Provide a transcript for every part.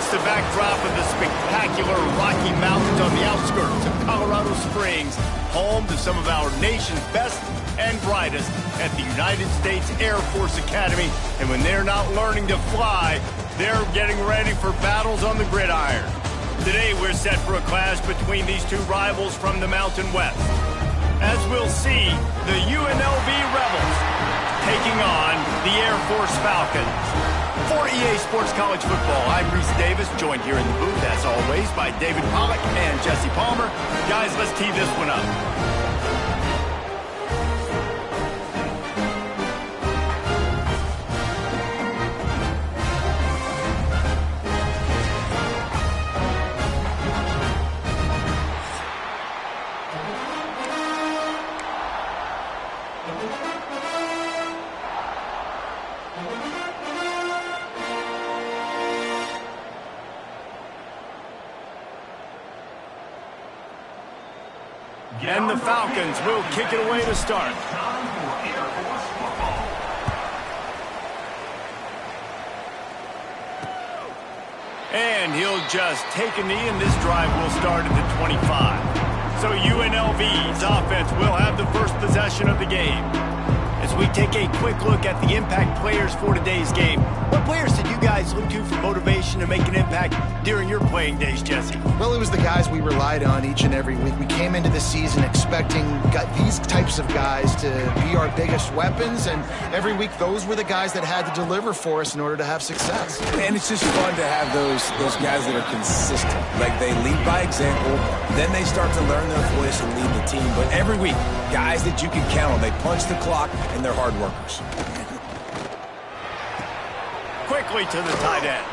Against the backdrop of the spectacular Rocky Mountains on the outskirts of Colorado Springs, home to some of our nation's best and brightest at the United States Air Force Academy. And when they're not learning to fly, they're getting ready for battles on the gridiron. Today, we're set for a clash between these two rivals from the Mountain West. As we'll see, the UNLV Rebels taking on the Air Force Falcons. For EA Sports College Football, I'm Reese Davis, joined here in the booth, as always, by David Pollack and Jesse Palmer. Guys, let's tee this one up. And the Falcons will kick it away to start. And he'll just take a knee, and this drive will start at the 25. So UNLV's offense will have the first possession of the game. As we take a quick look at the impact players for today's game, what players did you guys look to for motivation to make an impact during your playing days, Jesse? Well, it was the guys we relied on each and every week. We came into the season expecting these types of guys to be our biggest weapons, and every week those were the guys that had to deliver for us in order to have success. And it's just fun to have those guys that are consistent. Like, they lead by example, then they start to learn their voice and lead the team. But every week, guys that you can count on, they punch the clock, and they're hard workers. Quickly to the tight end.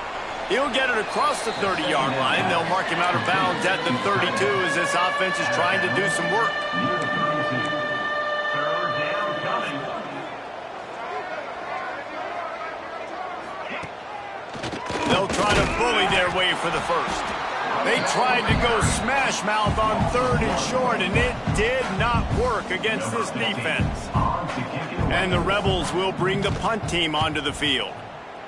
He'll get it across the 30-yard line. They'll mark him out of bounds at the 32 as this offense is trying to do some work. They'll try to bully their way for the first. They tried to go smash mouth on 3rd and short, and it did not work against this defense. And the Rebels will bring the punt team onto the field.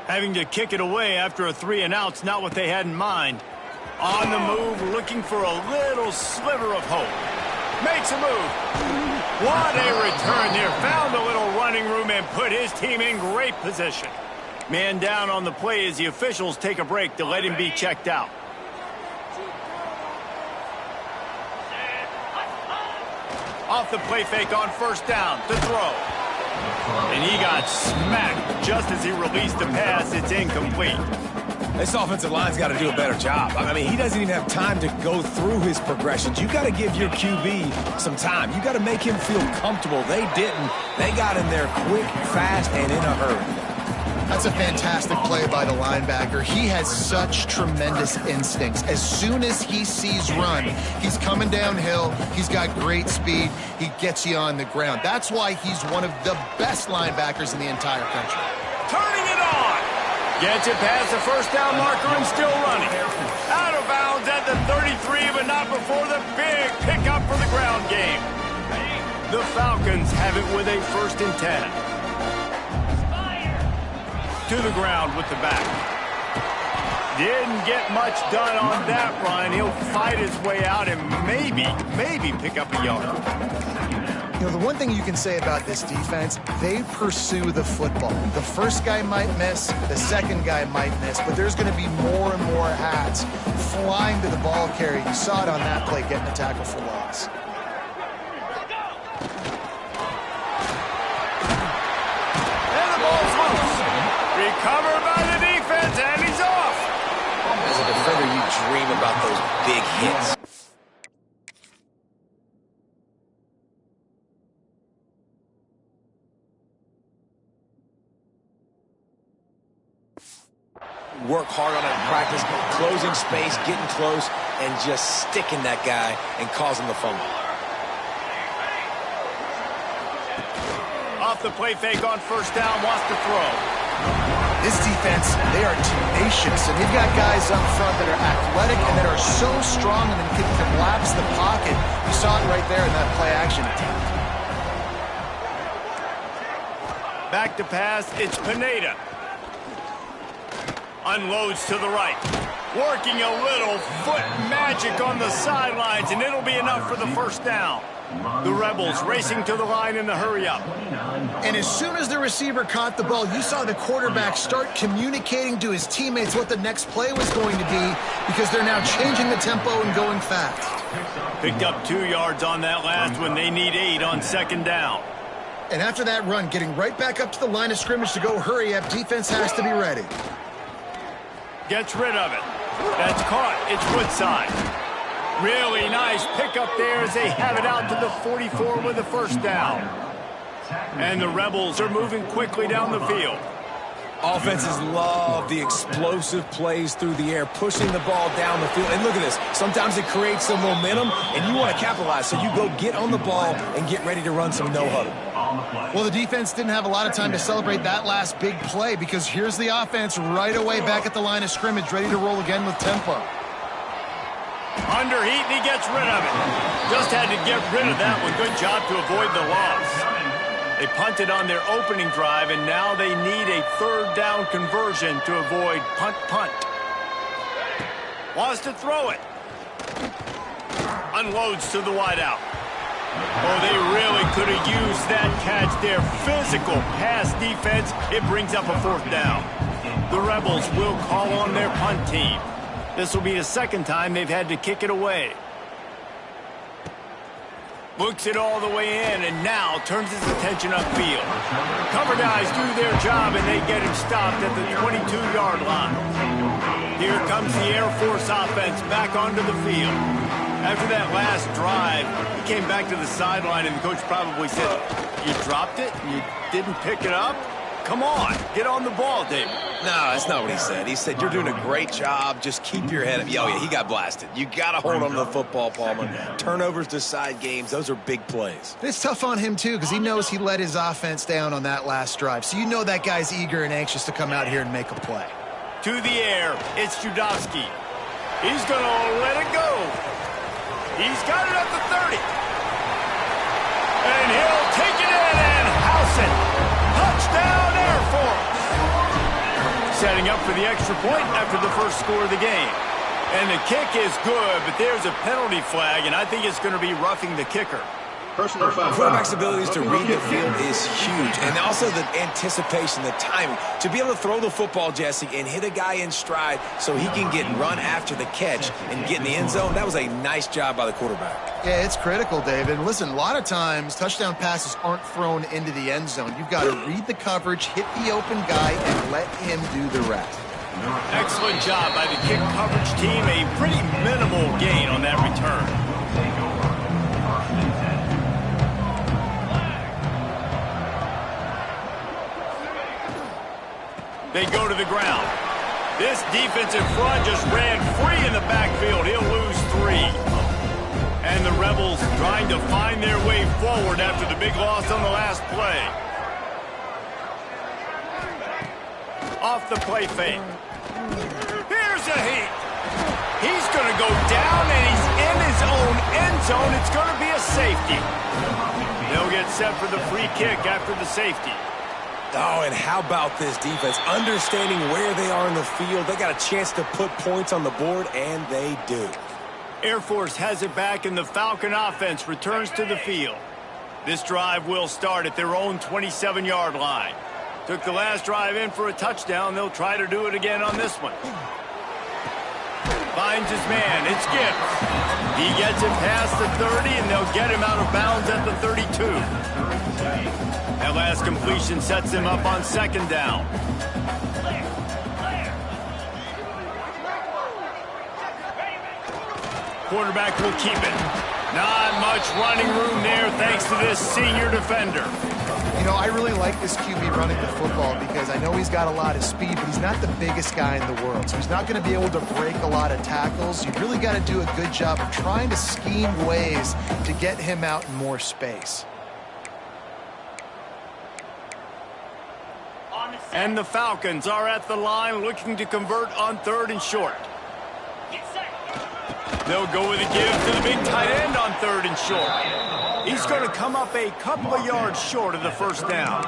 Having to kick it away after a 3-and-out's not what they had in mind. On the move, looking for a little sliver of hope. Makes a move. What a return there. Found a little running room and put his team in great position. Man down on the play as the officials take a break to let him be checked out. Off the play fake on 1st down to throw. And he got smacked just as he released the pass. It's incomplete. This offensive line's got to do a better job. I mean, he doesn't even have time to go through his progressions. You got to give your QB some time. You got to make him feel comfortable. They didn't. They got in there quick, fast, and in a hurry. That's a fantastic play by the linebacker. He has such tremendous instincts. As soon as he sees run, he's coming downhill. He's got great speed. He gets you on the ground. That's why he's one of the best linebackers in the entire country. Turning it on. Gets it past the 1st down marker and still running. Out of bounds at the 33, but not before the big pickup for the ground game. The Falcons have it with a 1st and 10. To the ground with the back. Didn't get much done on that run. He'll fight his way out and maybe pick up a yard. You know, the one thing you can say about this defense, they pursue the football. The first guy might miss, the second guy might miss, but there's going to be more and more hats flying to the ball carrier. You saw it on that play, getting a tackle for loss. Recovered by the defense, and he's off. As a defender, you dream about those big hits. Work hard on it in practice, closing space, getting close, and just sticking that guy and causing the fumble. Off the play fake on 1st down, wants to throw. This defense, they are tenacious, and they've got guys up front that are athletic and that are so strong and can collapse the pocket. You saw it right there in that play action attempt. Back to pass, it's Pineda. Unloads to the right. Working a little foot magic on the sidelines, and it'll be enough for the first down. The Rebels racing to the line in the hurry-up. And as soon as the receiver caught the ball, you saw the quarterback start communicating to his teammates what the next play was going to be, because they're now changing the tempo and going fast. Picked up 2 yards on that last one. They need 8 on second down. And after that run, getting right back up to the line of scrimmage to go hurry up, defense has to be ready. Gets rid of it. That's caught. It's Woodside. Really nice pickup there as they have it out to the 44 with the first down. And the Rebels are moving quickly down the field. Offenses love the explosive plays through the air, pushing the ball down the field. And look at this. Sometimes it creates some momentum, and you want to capitalize. So you go get on the ball and get ready to run some no-huddle. Well, the defense didn't have a lot of time to celebrate that last big play, because here's the offense right away back at the line of scrimmage, ready to roll again with tempo. Under heat, and he gets rid of it. Just had to get rid of that one. Good job to avoid the loss. They punted on their opening drive, and now they need a third down conversion to avoid punt. Wants to throw it. Unloads to the wideout. Oh, they really could have used that catch there. Physical pass defense. It brings up a fourth down. The Rebels will call on their punt team. This will be the second time they've had to kick it away. Looks it all the way in, and now turns his attention upfield. Cover guys do their job, and they get him stopped at the 22-yard line. Here comes the Air Force offense back onto the field. After that last drive, he came back to the sideline, and the coach probably said, "You dropped it? You didn't pick it up? Come on, get on the ball, David." No, that's not what he said. He said, "You're doing a great job. Just keep your head up." Oh, yeah, he got blasted. You got to hold on to the football, Palmer. Turnovers decide games. Those are big plays. It's tough on him, too, because he knows he let his offense down on that last drive. So you know that guy's eager and anxious to come out here and make a play. To the air, it's Judowski. He's going to let it go. He's got it at the 30. And he'll take it in and house it. Touchdown, Air Force. Setting up for the extra point after the first score of the game. And the kick is good, but there's a penalty flag, and I think it's going to be roughing the kicker. Personal foul. Quarterback's abilities to read the field is huge, and also the anticipation, the timing. To be able to throw the football, Jesse, and hit a guy in stride so he can get run after the catch and get in the end zone, that was a nice job by the quarterback. Yeah, it's critical, David. Listen, a lot of times touchdown passes aren't thrown into the end zone. You've got to read the coverage, hit the open guy, and let him do the rest. Excellent job by the kick coverage team. A pretty minimal gain on that return. They go to the ground. This defensive front just ran free in the backfield. He'll lose 3. And the Rebels trying to find their way forward after the big loss on the last play. Off the play fake. Here's a heat. He's going to go down, and he's in his own end zone. It's going to be a safety. They'll get set for the free kick after the safety. Oh, and how about this defense? Understanding where they are in the field. They got a chance to put points on the board, and they do. Air Force has it back, and the Falcon offense returns to the field. This drive will start at their own 27-yard line. Took the last drive in for a touchdown. They'll try to do it again on this one. Finds his man. It's Gibbs. He gets it past the 30, and they'll get him out of bounds at the 32. That last completion sets him up on second down. Quarterback will keep it. Not much running room there thanks to this senior defender. You know, I really like this QB running the football because I know he's got a lot of speed, but he's not the biggest guy in the world. So he's not going to be able to break a lot of tackles. You really got to do a good job of trying to scheme ways to get him out in more space. And the Falcons are at the line looking to convert on 3rd and short. They'll go with a give to the big tight end on 3rd and short. He's going to come up a couple of yards short of the first down.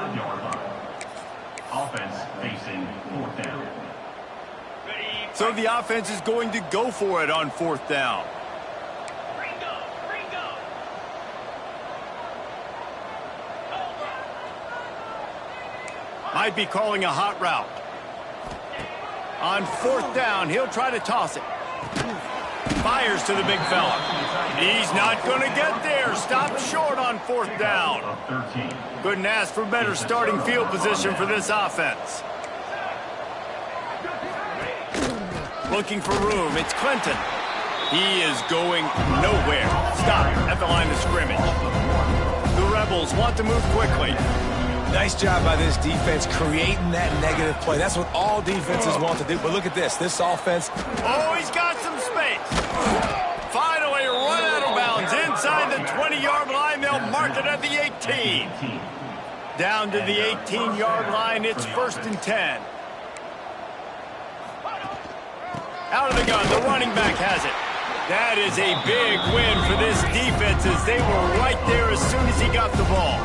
Offense facing 4th down. So the offense is going to go for it on 4th down. Might be calling a hot route. On 4th down, he'll try to toss it. Fires to the big fella. He's not going to get there. Stopped short on 4th down. Couldn't ask for better starting field position for this offense. Looking for room. It's Clinton. He is going nowhere. Stop at the line of scrimmage. The Rebels want to move quickly. Nice job by this defense creating that negative play. That's what all defenses want to do. But look at this. This offense. Oh, he's got some space. Finally run out of bounds inside the 20-yard line. They'll mark it at the 18. Down to the 18-yard line. It's 1st and 10. Out of the gun. The running back has it. That is a big win for this defense as they were right there as soon as he got the ball.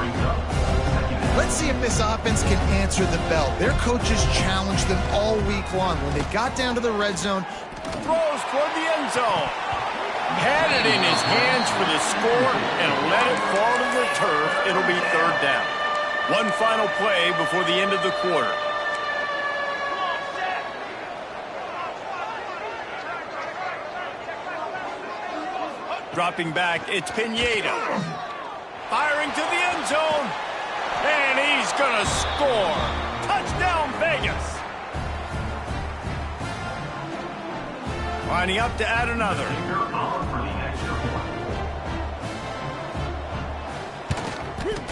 Let's see if this offense can answer the bell. Their coaches challenged them all week long. When they got down to the red zone, Throws toward the end zone. Had it in his hands for the score and let it fall to the turf. It'll be 3rd down. One final play before the end of the quarter. Dropping back, it's Pineda. Firing to the end zone. And he's going to score. Touchdown, Vegas. Lining up to add another.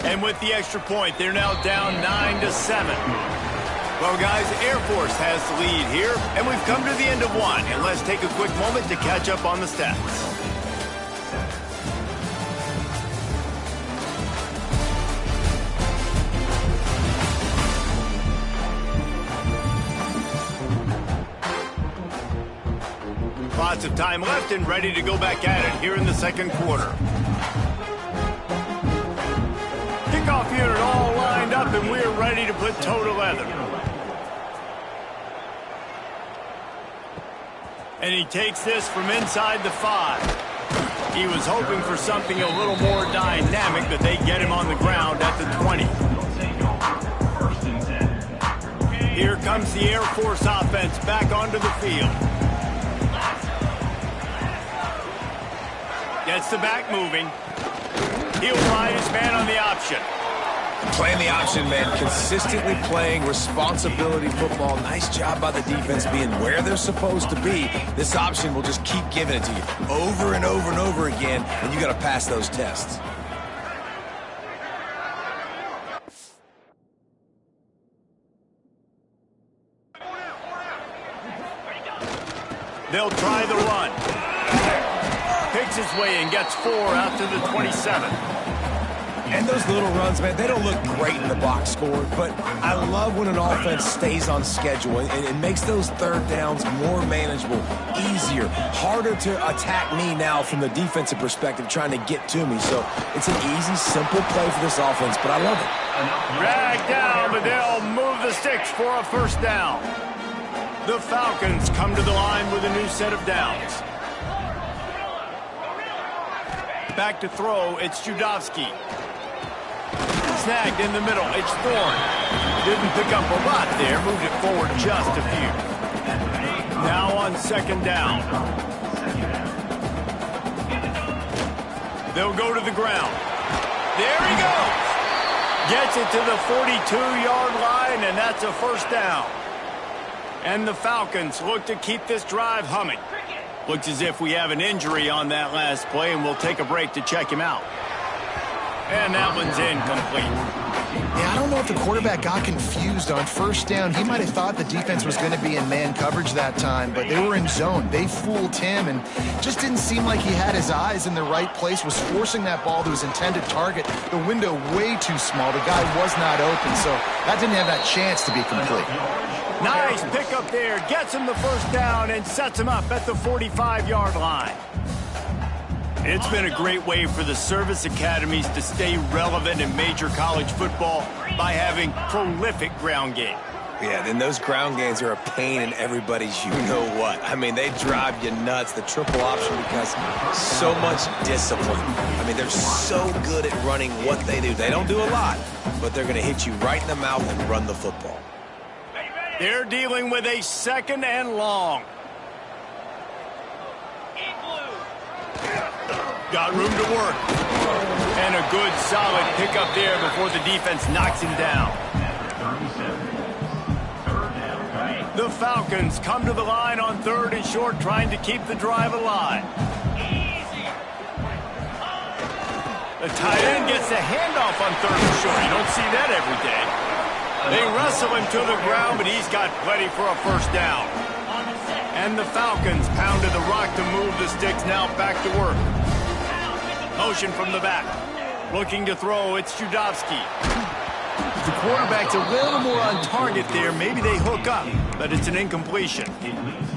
And with the extra point, they're now down 9-7. Well, guys, Air Force has the lead here, and we've come to the end of one. And let's take a quick moment to catch up on the stats. Lots of time left and ready to go back at it here in the 2nd quarter. Kickoff unit all lined up and we're ready to put toe to leather. And he takes this from inside the 5. He was hoping for something a little more dynamic, but they get him on the ground at the 20. Here comes the Air Force offense back onto the field. Gets the back moving. He'll ride his man on the option. Playing the option, man. Consistently playing responsibility football. Nice job by the defense being where they're supposed to be. This option will just keep giving it to you over and over and over again, and you got to pass those tests. They'll try the run. Picks his way and gets 4 out to the 27. And those little runs, man, they don't look great in the box score, but I love when an offense stays on schedule and it makes those 3rd downs more manageable, easier, harder to attack me now from the defensive perspective trying to get to me. So it's an easy, simple play for this offense, but I love it. Dragged down, but they'll move the sticks for a 1st down. The Falcons come to the line with a new set of downs. Back to throw, it's Judowski. Snagged in the middle, it's Thorne. Didn't pick up a lot there, moved it forward just a few. Now on 2nd down. They'll go to the ground. There he goes. Gets it to the 42-yard line, and that's a 1st down. And the Falcons look to keep this drive humming. Looks as if we have an injury on that last play, and we'll take a break to check him out. And that one's incomplete. Yeah, I don't know if the quarterback got confused on 1st down. He might have thought the defense was going to be in man coverage that time, but they were in zone. They fooled him, and just didn't seem like he had his eyes in the right place, was forcing that ball to his intended target. The window way too small. The guy was not open, so that didn't have that chance to be complete. Nice pickup there. Gets him the 1st down and sets him up at the 45-yard line. It's been a great way for the service academies to stay relevant in major college football by having prolific ground game. Yeah, then those ground games are a pain in everybody's you-know-what. I mean, they drive you nuts, the triple option, because so much discipline. I mean, they're so good at running what they do. They don't do a lot, but they're going to hit you right in the mouth and run the football. They're dealing with a 2nd and long. Got room to work. And a good, solid pickup there before the defense knocks him down. The Falcons come to the line on 3rd and short, trying to keep the drive alive. The tight end gets the handoff on 3rd and short. You don't see that every day. They wrestle him to the ground, but he's got plenty for a 1st down. And the Falcons pounded the rock to move the sticks, now back to work. Motion from the back. Looking to throw, it's Judovsky. The quarterback's a little more on target there. Maybe they hook up, but it's an incompletion.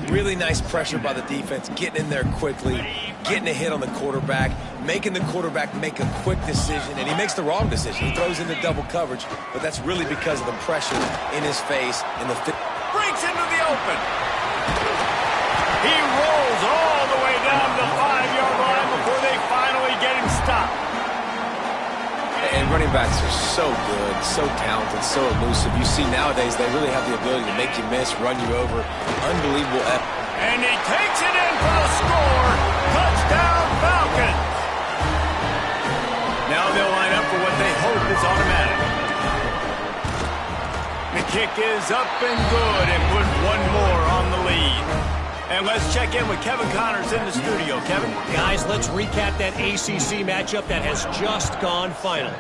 Really nice pressure by the defense, getting in there quickly, getting a hit on the quarterback, making the quarterback make a quick decision, and he makes the wrong decision. He throws into double coverage, but that's really because of the pressure in his face. And the breaks into the open. He rolls all the way down to the 5-yard line before they finally get him stopped. And running backs are so good, so talented, so elusive. You see nowadays they really have the ability to make you miss, run you over. Unbelievable effort. And he takes it in for the score. Touchdown, Falcons. Now they'll line up for what they hope is automatic. The kick is up and good and put one more on the lead. And let's check in with Kevin Connors in the studio. Kevin? Guys, let's recap that ACC matchup that has just gone final.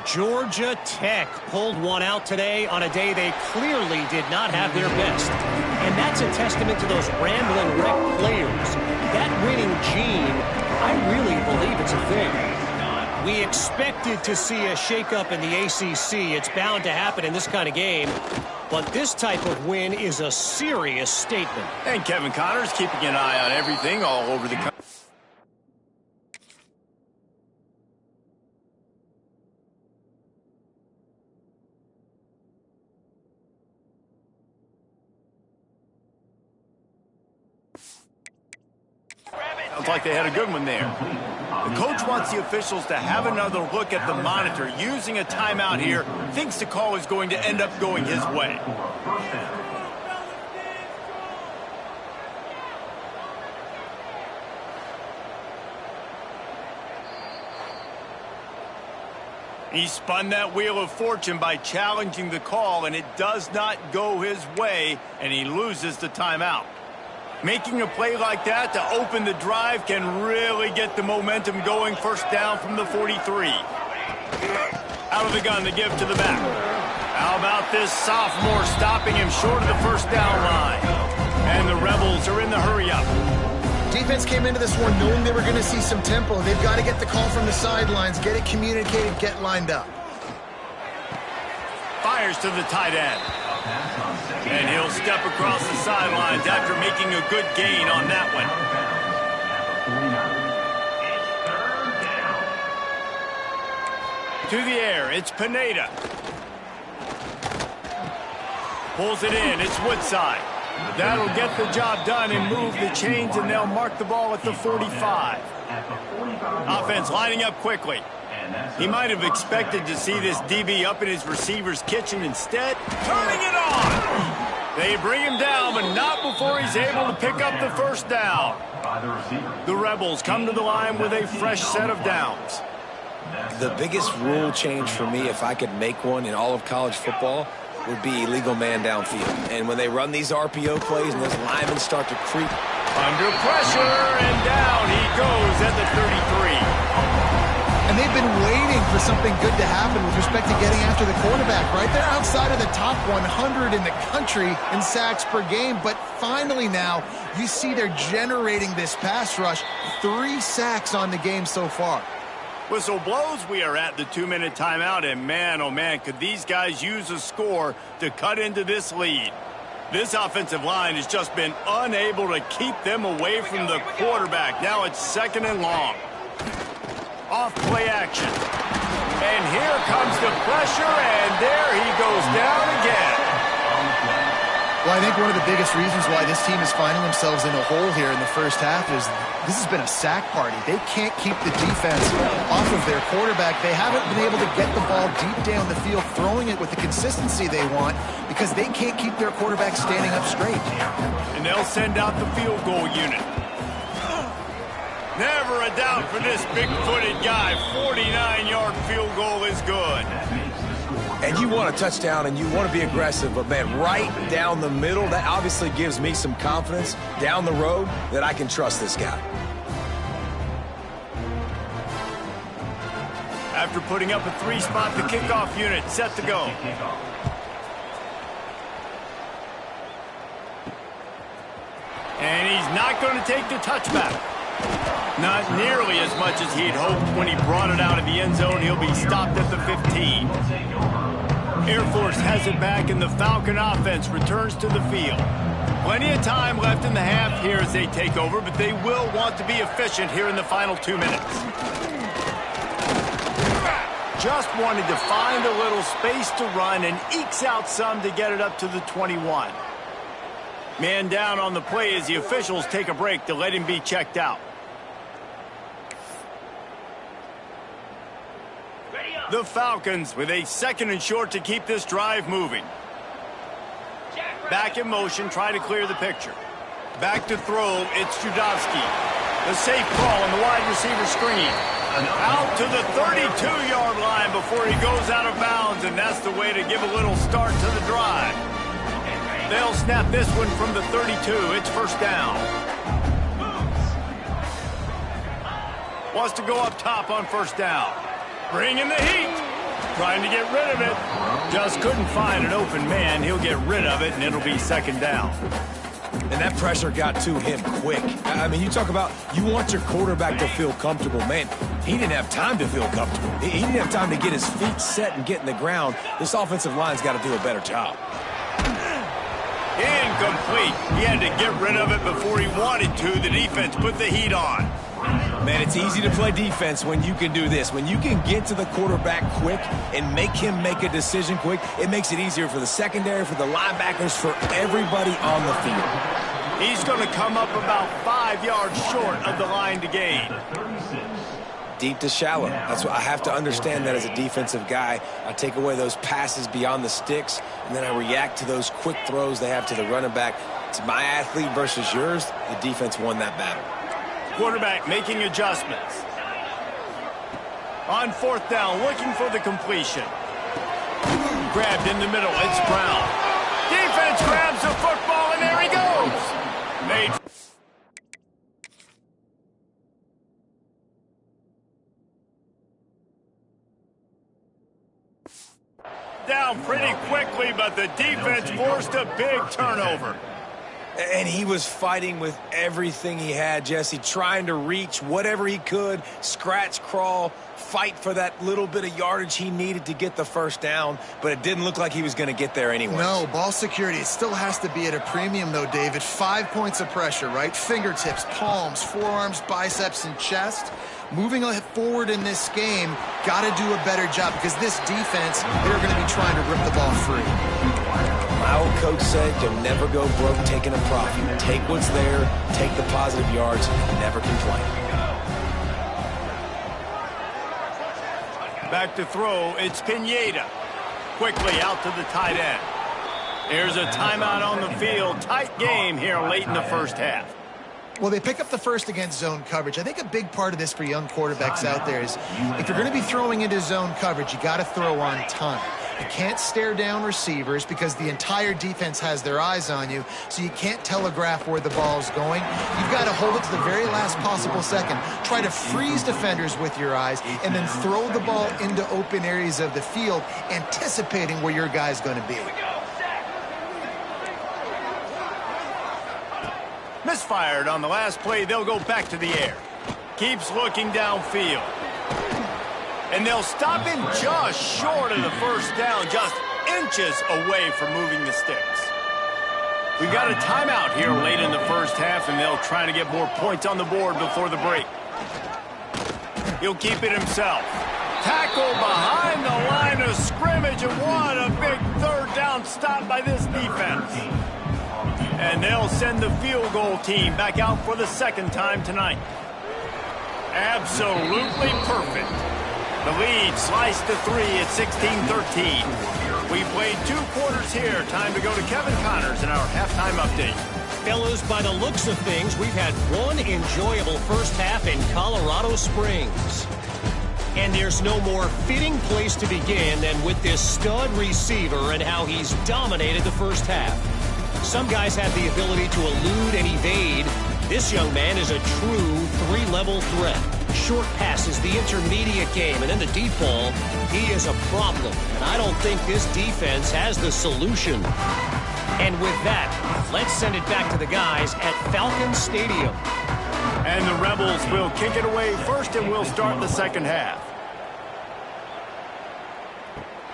Georgia Tech pulled one out today on a day they clearly did not have their best. And that's a testament to those rambling wreck players. That winning gene, I really believe it's a thing. We expected to see a shakeup in the ACC. It's bound to happen in this kind of game. But this type of win is a serious statement. And Kevin Connors keeping an eye on everything all over the country. Sounds like they had a good one there. The coach wants the officials to have another look at the monitor. Using a timeout here, thinks the call is going to end up going his way. He spun that wheel of fortune by challenging the call, and it does not go his way, and he loses the timeout. Making a play like that to open the drive can really get the momentum going. 1st down from the 43. Out of the gun to give to the back. How about this sophomore stopping him short of the 1st down line? And the Rebels are in the hurry-up. Defense came into this one knowing they were going to see some tempo. They've got to get the call from the sidelines, get it communicated, get lined up. Fires to the tight end. And he'll step across the sidelines after making a good gain on that one. To the air, it's Pineda. Pulls it in, it's Woodside. That'll get the job done and move the chains, and they'll mark the ball at the 45. Offense lining up quickly. He might have expected to see this DB up in his receiver's kitchen. Instead, turning it on. They bring him down, but not before he's able to pick up the 1st down. The Rebels come to the line with a fresh set of downs. The biggest rule change for me, if I could make one in all of college football, would be illegal man downfield. And when they run these RPO plays and those linemen start to creep. Under pressure, and down he goes at the 33. And they've been waiting for something good to happen with respect to getting after the quarterback, right? They're outside of the top 100 in the country in sacks per game, but finally now you see they're generating this pass rush. 3 sacks on the game so far. Whistle blows, we are at the 2-minute timeout, and man, oh man, could these guys use a score to cut into this lead. This offensive line has just been unable to keep them away from the quarterback. Now it's 2nd and long. Off play action. And here comes the pressure, and there he goes down again. I think one of the biggest reasons why this team is finding themselves in a hole here in the first half is this has been a sack party. They can't keep the defense off of their quarterback. They haven't been able to get the ball deep down the field, throwing it with the consistency they want because they can't keep their quarterback standing up straight. And they'll send out the field goal unit. Never a doubt for this big-footed guy. 49-yard field goal is good. And you want a touchdown and you want to be aggressive, but man, right down the middle, that obviously gives me some confidence down the road that I can trust this guy. After putting up a 3-spot, the kickoff unit set to go. And he's not going to take the touchback. Not nearly as much as he'd hoped when he brought it out of the end zone. He'll be stopped at the 15. Air Force has it back, and the Falcon offense returns to the field. Plenty of time left in the half here as they take over, but they will want to be efficient here in the final 2 minutes. Just wanted to find a little space to run and ekes out some to get it up to the 21. Man down on the play as the officials take a break to let him be checked out. The Falcons with a 2nd and short to keep this drive moving. Back in motion, try to clear the picture. Back to throw, it's Judowski. The safe call on the wide receiver screen. Out to the 32-yard line before he goes out of bounds, and that's the way to give a little start to the drive. They'll snap this one from the 32. It's first down. Wants to go up top on first down. Bringing the heat. Trying to get rid of it. Just couldn't find an open man. He'll get rid of it, and it'll be 2nd down. And that pressure got to him quick. I mean, you talk about you want your quarterback to feel comfortable. Man, he didn't have time to feel comfortable. He didn't have time to get his feet set and get in the ground. This offensive line's got to do a better job. Incomplete. He had to get rid of it before he wanted to. The defense put the heat on. Man, it's easy to play defense when you can do this. When you can get to the quarterback quick and make him make a decision quick, it makes it easier for the secondary, for the linebackers, for everybody on the field. He's going to come up about 5 yards short of the line to gain. Deep to shallow. That's what I have to understand that as a defensive guy. I take away those passes beyond the sticks, and then I react to those quick throws they have to the running back. It's my athlete versus yours. The defense won that battle. Quarterback making adjustments. On 4th down, looking for the completion. Grabbed in the middle, it's Brown. Defense grabs the football, and there he goes. Made. Down pretty quickly, but the defense forced a big turnover. And he was fighting with everything he had, Jesse, trying to reach whatever he could, scratch, crawl, fight for that little bit of yardage he needed to get the first down, but it didn't look like he was going to get there anyway. No, ball security, it still has to be at a premium, though, David. 5 points of pressure, right? Fingertips, palms, forearms, biceps, and chest. Moving forward in this game, got to do a better job because this defense, they're going to be trying to rip the ball free. My old coach said you'll never go broke taking a profit. Take what's there, take the positive yards, and never complain. Back to throw, it's Pineda. Quickly out to the tight end. Here's a timeout on the field. Tight game here late in the first half. Well, they pick up the first against zone coverage. I think a big part of this for young quarterbacks out there is if you're going to be throwing into zone coverage, you got to throw on time. You can't stare down receivers because the entire defense has their eyes on you, so you can't telegraph where the ball's going. You've got to hold it to the very last possible second. Try to freeze defenders with your eyes and then throw the ball into open areas of the field, anticipating where your guy's going to be. Misfired on the last play. They'll go back to the air. Keeps looking downfield. And they'll stop him just short of the first down, just inches away from moving the sticks. We've got a timeout here late in the first half, and they'll try to get more points on the board before the break. He'll keep it himself. Tackle behind the line of scrimmage, and what a big third down stop by this defense. And they'll send the field goal team back out for the second time tonight. Absolutely perfect. The lead sliced to 3 at 16-13. We played 2 quarters here. Time to go to Kevin Connors in our halftime update. Fellas, by the looks of things, we've had one enjoyable first half in Colorado Springs. And there's no more fitting place to begin than with this stud receiver and how he's dominated the first half. Some guys have the ability to elude and evade. This young man is a true 3-level threat. Short passes, the intermediate game, and then the deep ball. He is a problem, and I don't think this defense has the solution. And with that, let's send it back to the guys at Falcon Stadium. And the Rebels will kick it away first, and we'll start the second half.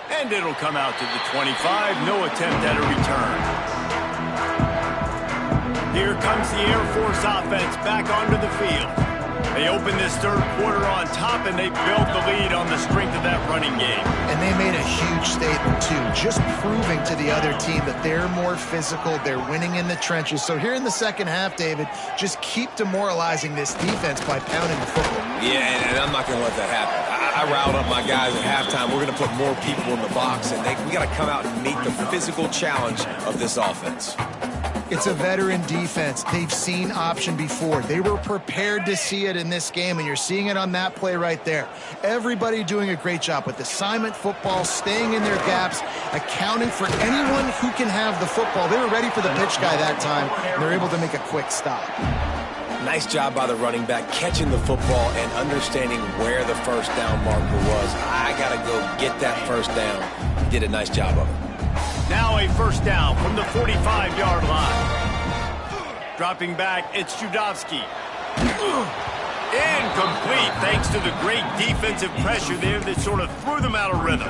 And it'll come out to the 25. No attempt at a return. Here comes the Air Force offense back onto the field. They open this third quarter on top, and they built the lead on the strength of that running game. And they made a huge statement, too, just proving to the other team that they're more physical, they're winning in the trenches. So here in the second half, David, just keep demoralizing this defense by pounding the football. Yeah, and I'm not going to let that happen. I riled up my guys at halftime. We're going to put more people in the box, and we got to come out and meet the physical challenge of this offense. It's a veteran defense. They've seen option before. They were prepared to see it in this game, and you're seeing it on that play right there. Everybody doing a great job with assignment football, staying in their gaps, accounting for anyone who can have the football. They were ready for the pitch guy that time, and they're able to make a quick stop. Nice job by the running back, catching the football and understanding where the first down marker was. I got to go get that first down. He did a nice job of it. Now a first down from the 45-yard line. Dropping back, it's Judovsky. Incomplete, thanks to the great defensive pressure there that sort of threw them out of rhythm.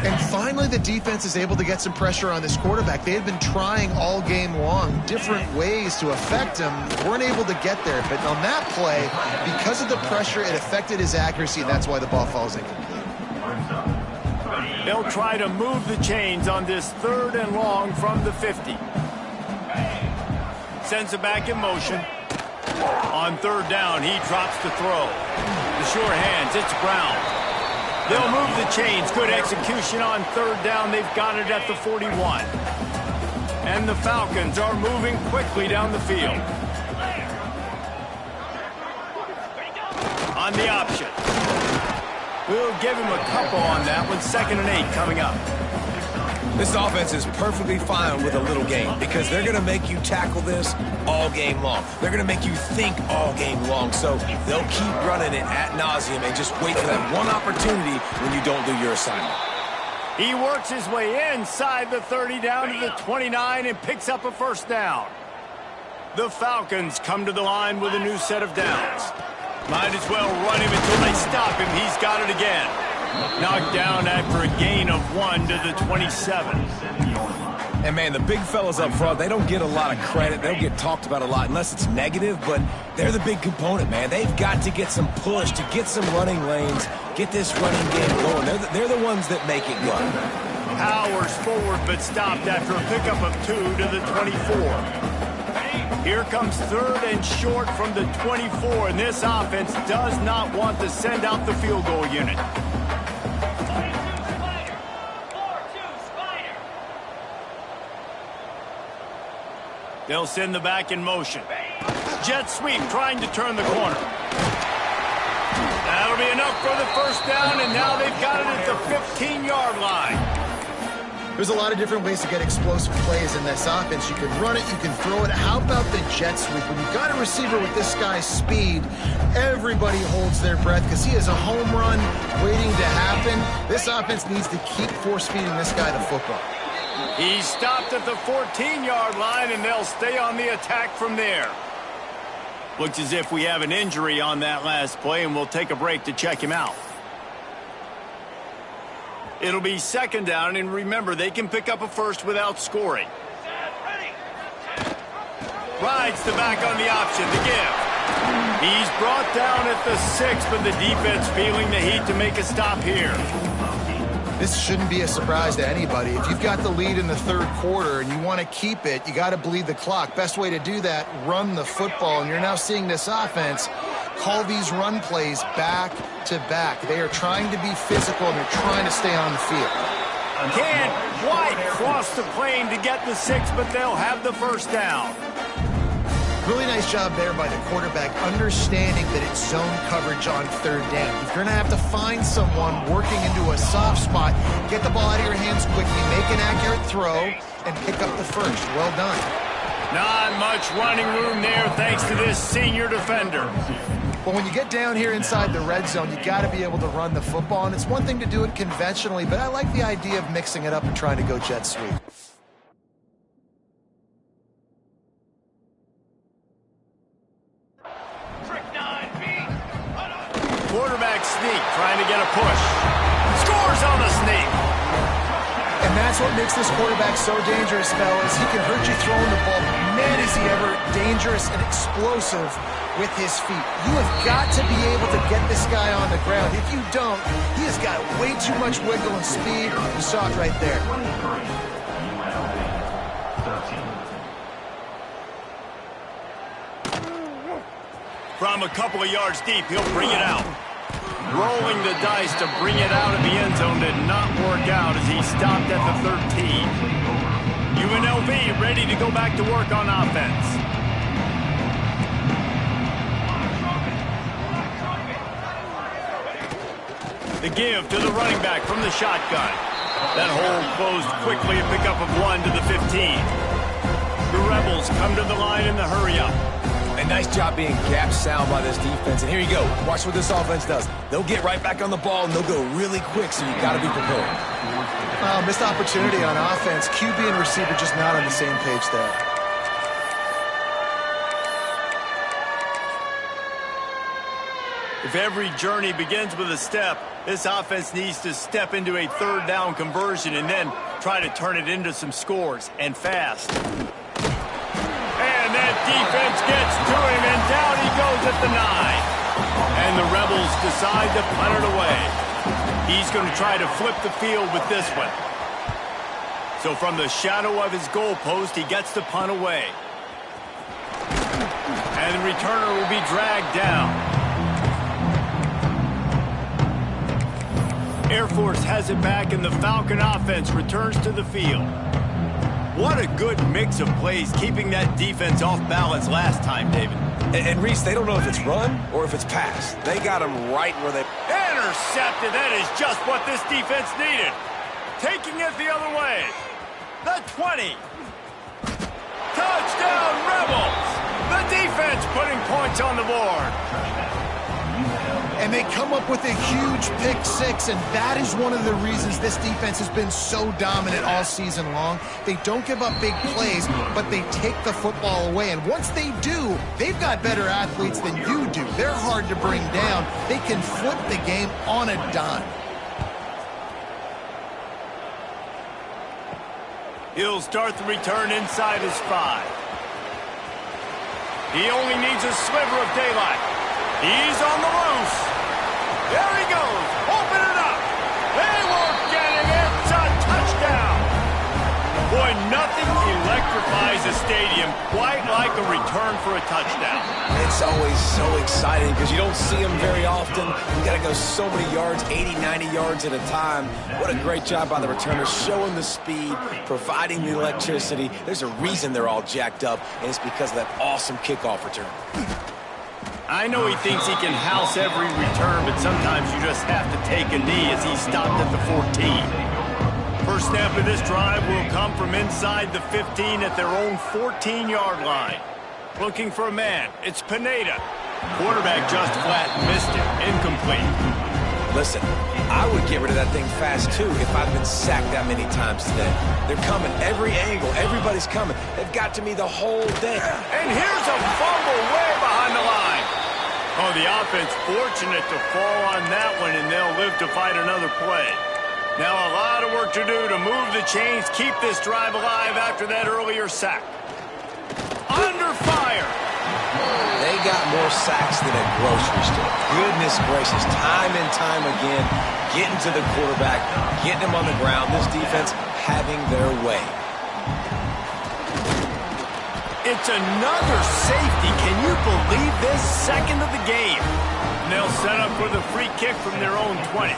And finally, the defense is able to get some pressure on this quarterback. They had been trying all game long different ways to affect him. Weren't able to get there. But on that play, because of the pressure, it affected his accuracy, and that's why the ball falls incomplete. They'll try to move the chains on this 3rd and long from the 50. Sends it back in motion. On 3rd down, he drops the throw. The sure hands, it's Brown. They'll move the chains. Good execution on 3rd down. They've got it at the 41. And the Falcons are moving quickly down the field. On the option. We'll give him a couple on that one. 2nd and 8 coming up. This offense is perfectly fine with a little game because they're going to make you tackle this all game long. They're going to make you think all game long. So they'll keep running it ad nauseum and just wait for that one opportunity when you don't do your assignment. He works his way inside the 30 down to the 29 and picks up a first down. The Falcons come to the line with a new set of downs. Might as well run him until they stop him. He's got it again. Knocked down after a gain of 1 to the 27. And, man, the big fellas up front, they don't get a lot of credit. They don't get talked about a lot unless it's negative, but they're the big component, man. They've got to get some push, to get some running lanes, get this running game going. They're the ones that make it go. Powers forward but stopped after a pickup of 2 to the 24. Here comes 3rd and short from the 24, and this offense does not want to send out the field goal unit. They'll send the back in motion. Jet sweep trying to turn the corner. That'll be enough for the first down, and now they've got it at the 15-yard line. There's a lot of different ways to get explosive plays in this offense. You can run it, you can throw it. How about the jet sweep? When you've got a receiver with this guy's speed, everybody holds their breath because he has a home run waiting to happen. This offense needs to keep force-feeding this guy the football. He stopped at the 14-yard line, and they'll stay on the attack from there. Looks as if we have an injury on that last play, and we'll take a break to check him out. It'll be 2nd down, and remember, they can pick up a first without scoring. Rides the back on the option, the give. He's brought down at the 6, but the defense feeling the heat to make a stop here. This shouldn't be a surprise to anybody. If you've got the lead in the third quarter and you want to keep it, you got to bleed the clock. Best way to do that, run the football. And you're now seeing this offense call these run plays back to back. They are trying to be physical and they're trying to stay on the field. Can't quite cross the plane to get the 6, but they'll have the first down. Really nice job there by the quarterback, understanding that it's zone coverage on third down. You're going to have to find someone working into a soft spot, get the ball out of your hands quickly, make an accurate throw, and pick up the first. Well done. Not much running room there thanks to this senior defender. But when you get down here inside the red zone, you got to be able to run the football. And it's one thing to do it conventionally, but I like the idea of mixing it up and trying to go jet sweep. Quarterback sneak, trying to get a push. Scores on the sneak. And that's what makes this quarterback so dangerous, fellas. He can hurt you throwing the ball. Man, is he ever dangerous and explosive with his feet. You have got to be able to get this guy on the ground. If you don't, he has got way too much wiggle and speed. You saw it right there. From a couple of yards deep, he'll bring it out. Rolling the dice to bring it out of the end zone did not work out as he stopped at the 13. UNLV ready to go back to work on offense. The give to the running back from the shotgun. That hole closed quickly, a pickup of 1 to the 15. The Rebels come to the line in the hurry-up. A nice job being gap sound by this defense. And here you go. Watch what this offense does. They'll get right back on the ball, and they'll go really quick, so you got to be prepared. Missed opportunity on offense. QB and receiver just not on the same page there. If every journey begins with a step, this offense needs to step into a third down conversion and then try to turn it into some scores, and fast. And that defense gets to him, and down he goes at the 9. And the Rebels decide to punt it away. He's going to try to flip the field with this one. So from the shadow of his goalpost, he gets the punt away. And the returner will be dragged down. Air Force has it back, and the Falcon offense returns to the field. What a good mix of plays, keeping that defense off balance last time, David. And Reese, they don't know if it's run or if it's pass. They got him right where they... Intercepted. That is just what this defense needed. Taking it the other way. The 20. Touchdown, Rebels. The defense putting points on the board. And they come up with a huge pick 6, and that is one of the reasons this defense has been so dominant all season long. They don't give up big plays, but they take the football away. And once they do, they've got better athletes than you do. They're hard to bring down. They can flip the game on a dime. He'll start the return inside his 5. He only needs a sliver of daylight. He's on the loose. There he goes. Open it up. They won't get him. It's a touchdown. Boy, nothing electrifies a stadium quite like a return for a touchdown. It's always so exciting because you don't see them very often. You got to go so many yards, 80, 90 yards at a time. What a great job by the returner, showing the speed, providing the electricity. There's a reason they're all jacked up, and it's because of that awesome kickoff return. I know he thinks he can house every return, but sometimes you just have to take a knee as he stopped at the 14. First snap of this drive will come from inside the 15 at their own 14-yard line. Looking for a man. It's Pineda. Quarterback just flat missed it. Incomplete. Listen, I would get rid of that thing fast, too, if I'd been sacked that many times today. They're coming. Every angle. Everybody's coming. They've got to me the whole day. And here's a fumble way behind the line. Oh, the offense fortunate to fall on that one, and they'll live to fight another play. Now a lot of work to do to move the chains, keep this drive alive after that earlier sack. Under fire. They got more sacks than a grocery store. Goodness gracious, time and time again, getting to the quarterback, getting him on the ground. This defense having their way. It's another safety. Can you believe this? Second of the game. And they'll set up for the free kick from their own 20.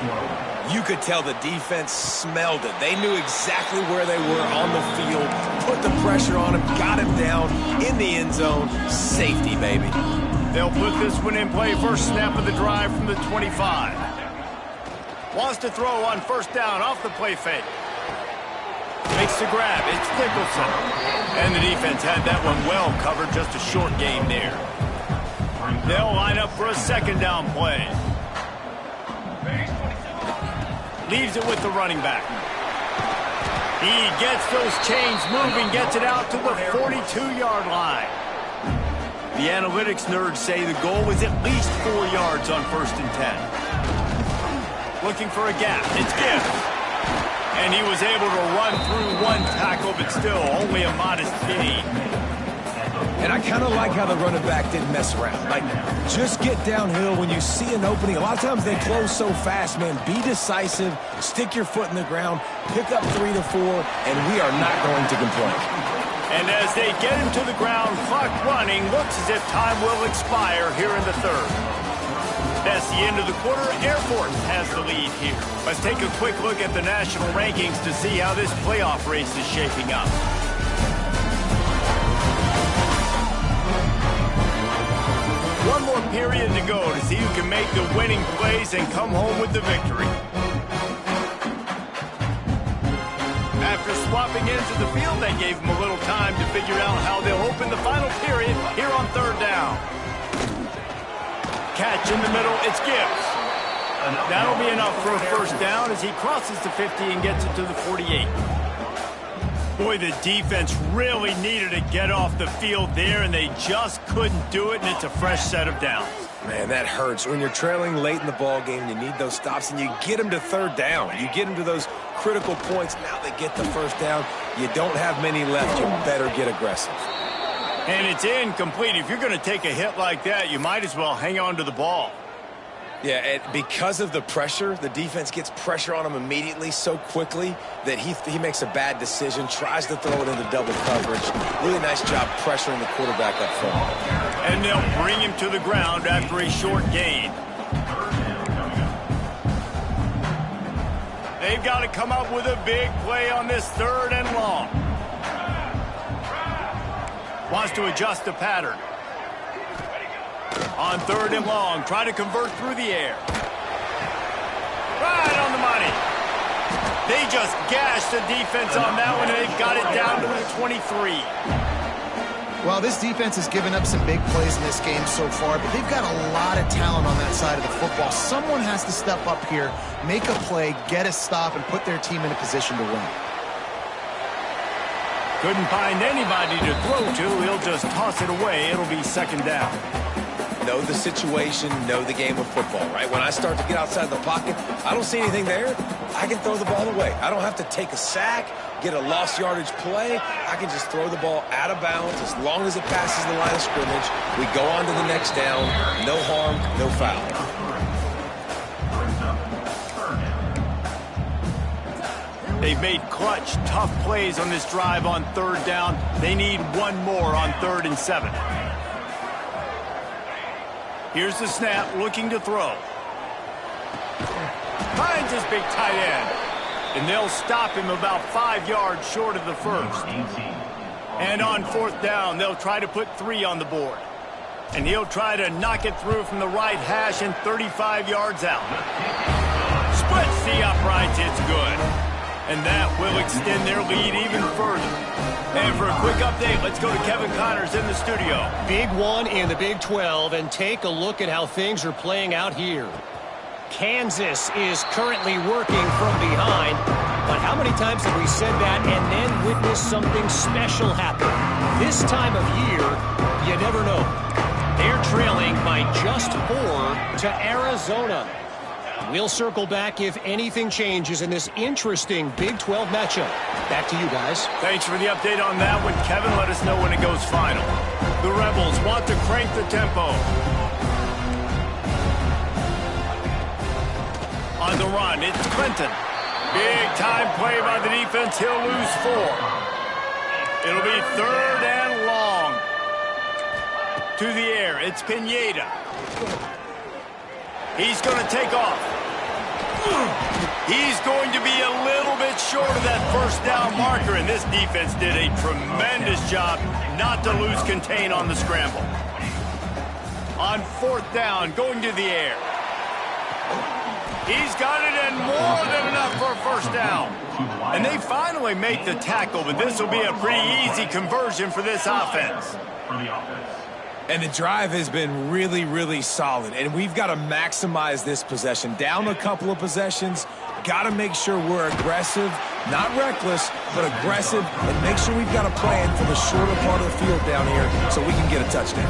You could tell the defense smelled it. They knew exactly where they were on the field, put the pressure on him, got him down in the end zone. Safety, baby. They'll put this one in play. First snap of the drive from the 25. Wants to throw on first down off the play fake. Makes the grab. It's Nicholson. And the defense had that one well covered. Just a short game there. They'll line up for a second down play. Leaves it with the running back. He gets those chains moving, gets it out to the 42-yard line. The analytics nerds say the goal is at least 4 yards on first and 10. Looking for a gap. It's Gibbs. And he was able to run through one tackle, but still only a modest gain. And I kind of like how the running back didn't mess around. Like, just get downhill when you see an opening. A lot of times they close so fast, man. Be decisive, stick your foot in the ground, pick up 3 to 4, and we are not going to complain. And as they get him to the ground, clock running, looks as if time will expire here in the third. That's the end of the quarter. Air Force has the lead here. Let's take a quick look at the national rankings to see how this playoff race is shaping up. One more period to go to see who can make the winning plays and come home with the victory. After swapping ends of the field, that gave them a little time to figure out how they'll open the final period here on third down. Catch in the middle, it's Gibbs. That'll be enough for a first down as he crosses the 50 and gets it to the 48. Boy, the defense really needed to get off the field there, and they just couldn't do it, and it's a fresh set of downs. Man, that hurts. When you're trailing late in the ball game, you need those stops, and you get them to third down. You get them to those critical points. Now they get the first down. You don't have many left. You better get aggressive. And it's incomplete. If you're going to take a hit like that, you might as well hang on to the ball. Yeah, and because of the pressure, the defense gets pressure on him immediately so quickly that he makes a bad decision, tries to throw it into double coverage. Really nice job pressuring the quarterback up front. And they'll bring him to the ground after a short gain. They've got to come up with a big play on this third and long. Wants to adjust the pattern. On third and long, trying to convert through the air. Right on the money. They just gashed the defense on that one, and they've got it down to the 23. Well, this defense has given up some big plays in this game so far, but they've got a lot of talent on that side of the football. Someone has to step up here, make a play, get a stop, and put their team in a position to win. Couldn't find anybody to throw to. He'll just toss it away. It'll be second down. Know the situation, know the game of football, right? When I start to get outside the pocket, I don't see anything there. I can throw the ball away. I don't have to take a sack, get a lost yardage play. I can just throw the ball out of bounds as long as it passes the line of scrimmage. We go on to the next down. No harm, no foul. They've made clutch, tough plays on this drive on third down. They need one more on 3rd and 7. Here's the snap, looking to throw. Finds his big tight end. And they'll stop him about 5 yards short of the first. And on 4th down, they'll try to put 3 on the board. And he'll try to knock it through from the right hash and 35 yards out. Splits the uprights, it's good. And that will extend their lead even further. And for a quick update, let's go to Kevin Connors in the studio. Big one in the Big 12, and take a look at how things are playing out here. Kansas is currently working from behind, but how many times have we said that and then witnessed something special happen? This time of year, you never know. They're trailing by just 4 to Arizona. We'll circle back if anything changes in this interesting Big 12 matchup. Back to you guys. Thanks for the update on that one, Kevin. Let us know when it goes final. The Rebels want to crank the tempo. On the run, it's Clinton. Big time play by the defense. He'll lose 4. It'll be 3rd and long. To the air, it's Pineda. He's going to take off. He's going to be a little bit short of that first down marker, and this defense did a tremendous job not to lose contain on the scramble. On 4th down, going to the air. He's got it, and more than enough for a first down. And they finally make the tackle, but this will be a pretty easy conversion for this offense. And the drive has been really, really solid. And we've got to maximize this possession. Down a couple of possessions. Got to make sure we're aggressive. Not reckless, but aggressive. And make sure we've got a plan for the shorter part of the field down here so we can get a touchdown.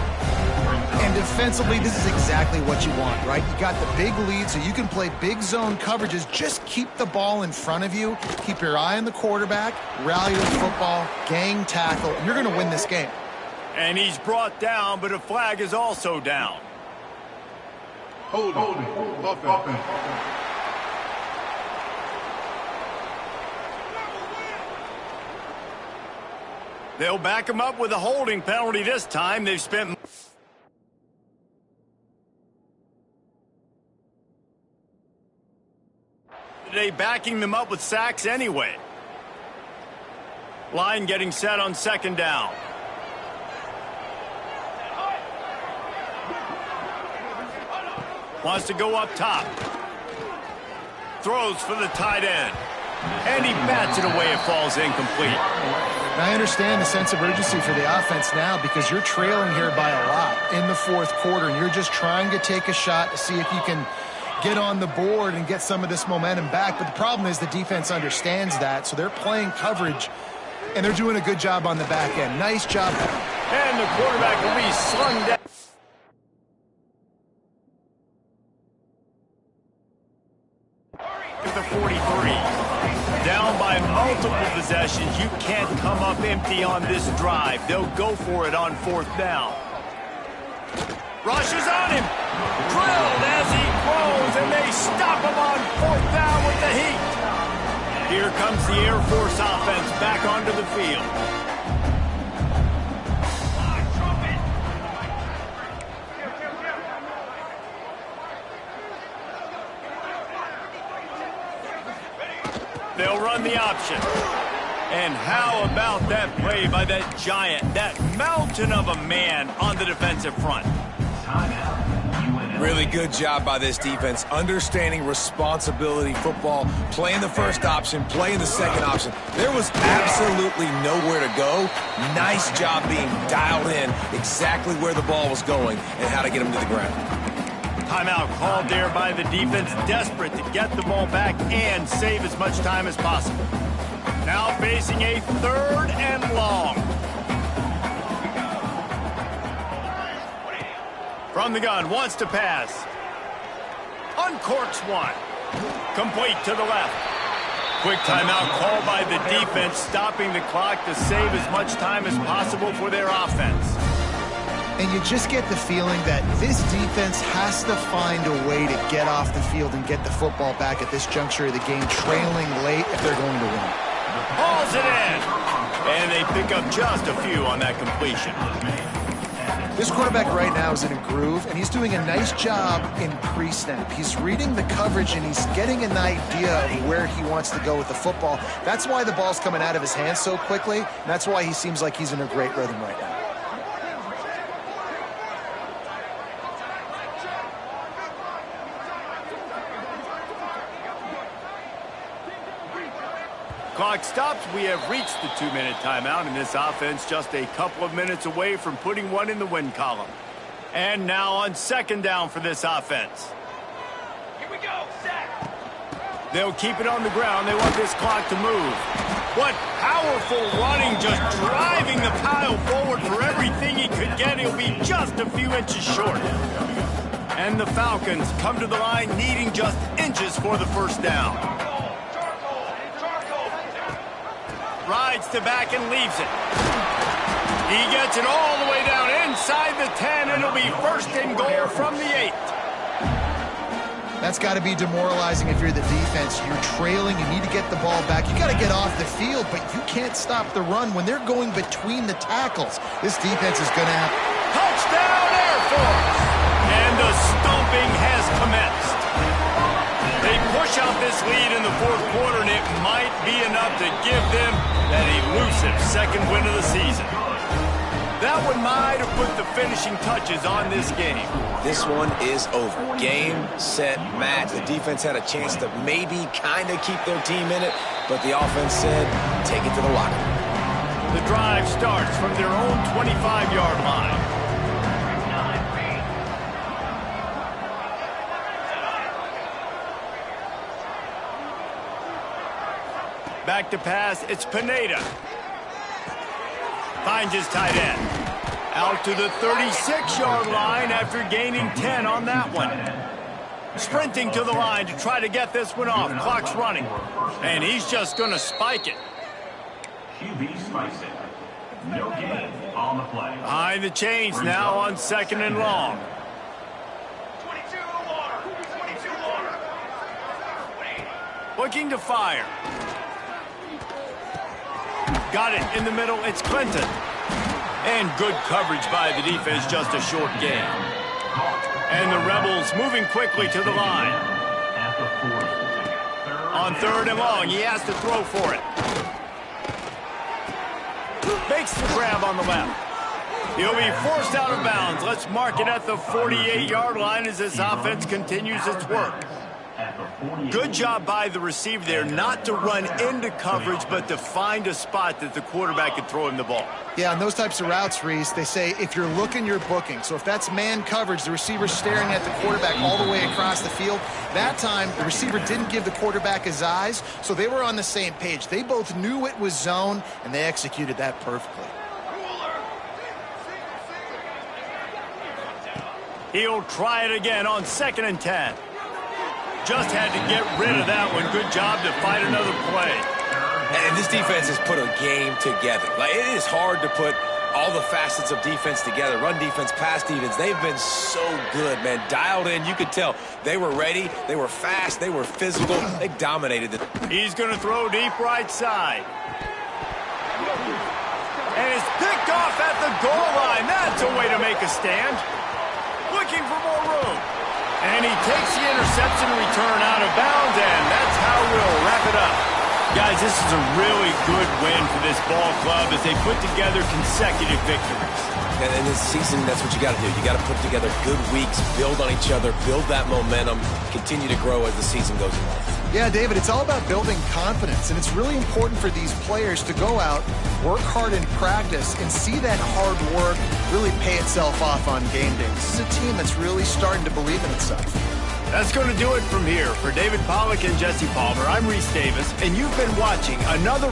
And defensively, this is exactly what you want, right? You got the big lead, so you can play big zone coverages. Just keep the ball in front of you. Keep your eye on the quarterback. Rally to the football. Gang tackle. And you're going to win this game. And he's brought down, but a flag is also down. Hold offense. They'll back him up with a holding penalty this time. They've spent... today backing them up with sacks anyway. Line getting set on 2nd down. Wants to go up top. Throws for the tight end. And he bats it away. It falls incomplete. I understand the sense of urgency for the offense now because you're trailing here by a lot in the 4th quarter, and you're just trying to take a shot to see if you can get on the board and get some of this momentum back. But the problem is the defense understands that, so they're playing coverage, and they're doing a good job on the back end. Nice job. And the quarterback will be slung down. The 43. Down by multiple possessions. You can't come up empty on this drive. They'll go for it on 4th down. Rushes on him. Drilled as he grows, and they stop him on 4th down with the heat. Here comes the Air Force offense back onto the field. They'll run the option. And how about that play by that giant, that mountain of a man on the defensive front? Really good job by this defense, understanding responsibility football, playing the first option, playing the second option. There was absolutely nowhere to go. Nice job being dialed in exactly where the ball was going and how to get him to the ground. Timeout called there by the defense, desperate to get the ball back and save as much time as possible. Now facing a 3rd and long. From the gun, wants to pass. Uncorks one. Complete to the left. Quick timeout called by the defense, stopping the clock to save as much time as possible for their offense. And you just get the feeling that this defense has to find a way to get off the field and get the football back at this juncture of the game, trailing late if they're going to win. Hauls it in. And they pick up just a few on that completion. This quarterback right now is in a groove, and he's doing a nice job in pre-snap. He's reading the coverage, and he's getting an idea of where he wants to go with the football. That's why the ball's coming out of his hands so quickly, and that's why he seems like he's in a great rhythm right now. Clock stops. We have reached the 2-minute timeout, and this offense just a couple of minutes away from putting one in the win column. And now on 2nd down for this offense. Here we go, sack. They'll keep it on the ground. They want this clock to move. What powerful running, just driving the pile forward for everything he could get. He'll be just a few inches short. And the Falcons come to the line needing just inches for the first down. Rides to back and leaves it. He gets it all the way down inside the 10, and it'll be first and goal from the 8. That's got to be demoralizing if you're the defense. You're trailing. You need to get the ball back. You got to get off the field, but you can't stop the run when they're going between the tackles. This defense is going to have... Touchdown, Air Force! And the stomping has commenced. They push out this lead in the fourth quarter, and it might be enough to give them that elusive second win of the season. That one might have put the finishing touches on this game. This one is over. Game, set, match. The defense had a chance to maybe kind of keep their team in it, but the offense said, take it to the locker room. The drive starts from their own 25-yard line. Back to pass, it's Pineda. Finds his tight end. Out to the 36-yard line after gaining 10 on that one. Sprinting to the line to try to get this one off. Clock's running. And he's just going to spike it. QB spikes it. No gain on the play. Behind the chains now on second and long. 22 water. 22 water. Looking to fire. Got it in the middle. It's Clinton. And good coverage by the defense, just a short gain. And the Rebels moving quickly to the line. On third and long, he has to throw for it. Makes the grab on the left. He'll be forced out of bounds. Let's mark it at the 48-yard line as this offense continues its work. Good job by the receiver there not to run into coverage, but to find a spot that the quarterback could throw him the ball. Yeah, on those types of routes, Reese, they say if you're looking, you're booking. So if that's man coverage, the receiver's staring at the quarterback all the way across the field. That time, the receiver didn't give the quarterback his eyes, so they were on the same page. They both knew it was zone, and they executed that perfectly. He'll try it again on second and 10. Just had to get rid of that one. Good job to fight another play. And this defense has put a game together. Like, it is hard to put all the facets of defense together. Run defense, pass defense. They've been so good, man. Dialed in. You could tell they were ready. They were fast. They were physical. They dominated it. He's going to throw deep right side. And it's picked off at the goal line. That's a way to make a stand. Looking for more room. And he takes the interception return out of bounds, and that's how we'll wrap it up. Guys, this is a really good win for this ball club as they put together consecutive victories. And in this season, that's what you got to do. You got to put together good weeks, build on each other, build that momentum, continue to grow as the season goes along. Yeah, David, it's all about building confidence, and it's really important for these players to go out, work hard in practice, and see that hard work really pay itself off on game day. This is a team that's really starting to believe in itself. That's going to do it from here. For David Pollack and Jesse Palmer, I'm Reese Davis, and you've been watching another